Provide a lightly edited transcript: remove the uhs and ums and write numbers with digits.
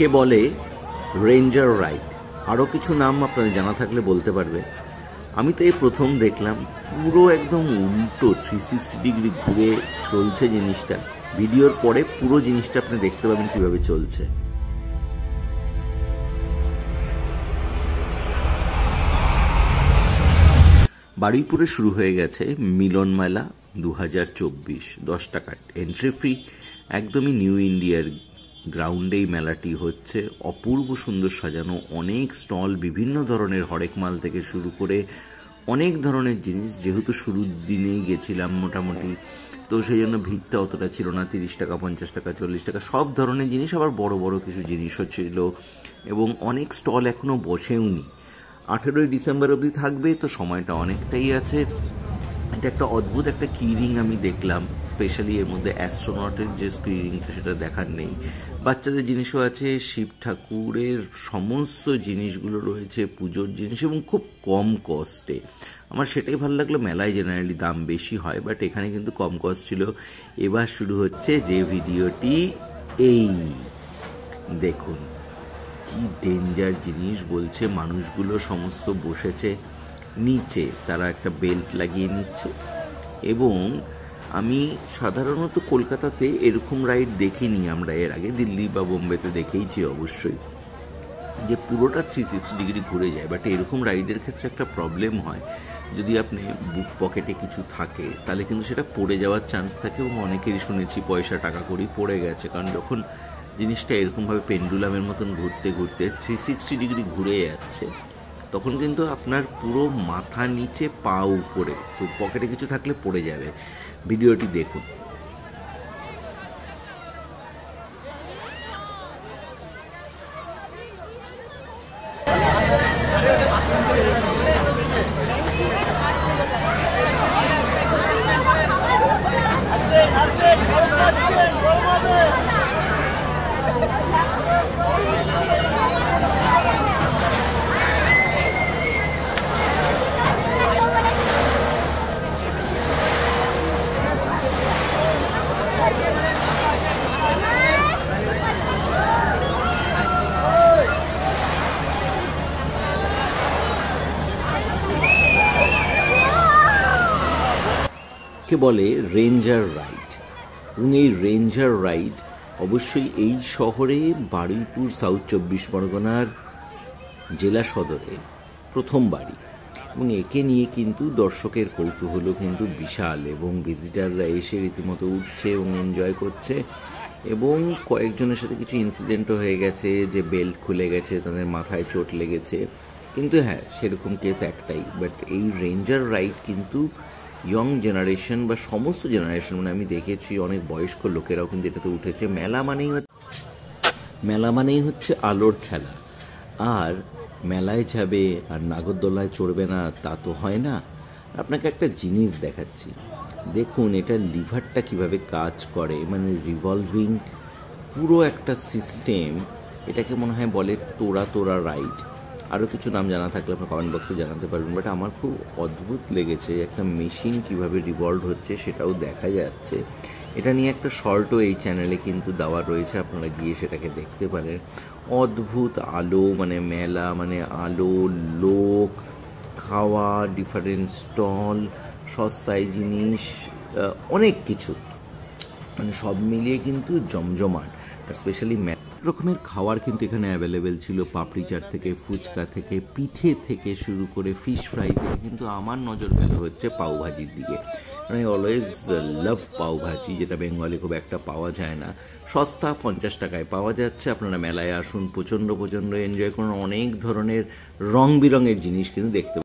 কে বলে ranger ride, আরও কিছু নাম আপনাদের জানা থাকলে বলতে পারবে। আমি তো এই প্রথম দেখলাম, পুরো একদম উল্টো 360 ডিগ্রি ঘুরে চলছে জিনিসটা। ভিডিওর পরে পুরো জিনিসটা আপনি দেখতে পাবেন কিভাবে চলছে। বারুইপুরে শুরু হয়ে গেছে মিলন মেলা 2024, 10 টাকা এন্ট্রি ফি। একদমই নিউ ইন্ডিয়ার গ্রাউন্ডেই মেলাটি হচ্ছে। অপূর্ব সুন্দর সাজানো, অনেক স্টল, বিভিন্ন ধরনের হরেক মাল থেকে শুরু করে অনেক ধরনের জিনিস। যেহেতু শুরুর দিনেই গেছিলাম মোটামুটি, তো সেই জন্য ভিড়টা অতটা ছিল না। 30 টাকা, 50 টাকা, 40 টাকা সব ধরনের জিনিস, আবার বড় বড় কিছু জিনিসও ছিল। এবং অনেক স্টল এখনও বসেও নি। 18ই ডিসেম্বর অবধি থাকবে, তো সময়টা অনেকটাই আছে। এটা একটা অদ্ভুত একটা কিরিং আমি দেখলাম, স্পেশালি এর মধ্যে অ্যাস্ট্রোনটের যে স্ক্রিনিংটা সেটা দেখার নেই। বাচ্চাদের জিনিসও আছে, শিব ঠাকুরের সমস্ত জিনিসগুলো রয়েছে, পুজোর জিনিস, এবং খুব কম কস্টে। আমার সেটাই ভালো লাগলো। মেলায় জেনারেলি দাম বেশি হয়, বাট এখানে কিন্তু কম কস্ট ছিল। এবার শুরু হচ্ছে যে ভিডিওটি, এই দেখুন কি ডেঞ্জার জিনিস বলছে। মানুষগুলো সমস্ত বসেছে নিচে, তারা একটা বেল্ট লাগিয়ে নিচ্ছে। এবং আমি সাধারণত কলকাতাতে এরকম রাইড দেখিনি আমরা এর আগে, দিল্লি বা বোম্বেতে দেখেইছি অবশ্যই, যে পুরোটা 360 ডিগ্রি ঘুরে যায়। বাট এরকম রাইডের ক্ষেত্রে একটা প্রবলেম হয়, যদি আপনি বুক পকেটে কিছু থাকে তাহলে কিন্তু সেটা পড়ে যাওয়ার চান্স থাকে। এবং অনেকেরই শুনেছি পয়সা টাকা করি পড়ে গেছে, কারণ যখন জিনিসটা এরকমভাবে পেন্ডুলামের মতন ঘুরতে ঘুরতে 360 ডিগ্রি ঘুরে যাচ্ছে, তখন কিন্তু আপনার পুরো মাথা নিচে পা উপরে, তো পকেটে কিছু থাকলে পড়ে যাবে। ভিডিওটি দেখুন। কে বলে রেঞ্জার রাইড। এবং এই রেঞ্জার রাইড অবশ্যই এই শহরে বারুইপুর, সাউথ 24 পরগনার জেলা সদরে প্রথমবারই। এবং একে নিয়ে কিন্তু দর্শকের কৌতূহলও কিন্তু বিশাল, এবং ভিজিটাররা এসে রীতিমতো উঠছে এবং এনজয় করছে। এবং কয়েকজনের সাথে কিছু ইনসিডেন্টও হয়ে গেছে, যে বেল্ট খুলে গেছে, তাদের মাথায় চোট লেগেছে। কিন্তু হ্যাঁ, সেরকম কেস একটাই। বাট এই রেঞ্জার রাইড কিন্তু ইয়ং জেনারেশন বা সমস্ত জেনারেশন, মানে আমি দেখেছি অনেক বয়স্ক লোকেরাও কিন্তু এটাতে উঠেছে। মেলা মানেই হচ্ছে আলোর খেলা। আর মেলায় যাবে আর নাগরদোলায় চড়বে না তা তো হয় না। আপনাকে একটা জিনিস দেখাচ্ছি, দেখুন এটা লিভারটা কিভাবে কাজ করে, মানে রিভলভিং পুরো একটা সিস্টেম। এটাকে মনে হয় বলে তোরা তোরা রাইড। আরও কিছু নাম জানা থাকলে আপনার কমেন্ট বক্সে জানাতে পারবেন। বাট আমার খুব অদ্ভুত লেগেছে, একটা মেশিন কিভাবে রিভলভ হচ্ছে সেটাও দেখা যাচ্ছে। এটা নিয়ে একটা শর্টও এই চ্যানেলে কিন্তু দেওয়া রয়েছে, আপনারা গিয়ে সেটাকে দেখতে পারেন। অদ্ভুত আলো, মানে মেলা মানে আলো, লোক, খাওয়া, ডিফারেন্ট স্টল, সস্তায় জিনিস, অনেক কিছু, মানে সব মিলিয়ে কিন্তু জমজমাট। আর স্পেশালি রকমের খাবার কিন্তু এখানে অ্যাভেলেবেল ছিল, পাপড়ি চাট থেকে, ফুচকা থেকে, পিঠে থেকে শুরু করে ফিশ ফ্রাই থেকে। কিন্তু আমার নজর গেল হচ্ছে পাওভাজির দিকে। মানে অলওয়েজ লাভ পাওভাজি, যেটা বেঙ্গলে খুব একটা পাওয়া যায় না। সস্তা 50 টাকায় পাওয়া যাচ্ছে। আপনারা মেলায় আসুন, প্রচণ্ড এনজয় করুন। অনেক ধরনের রং বিরঙের জিনিস কিন্তু দেখতে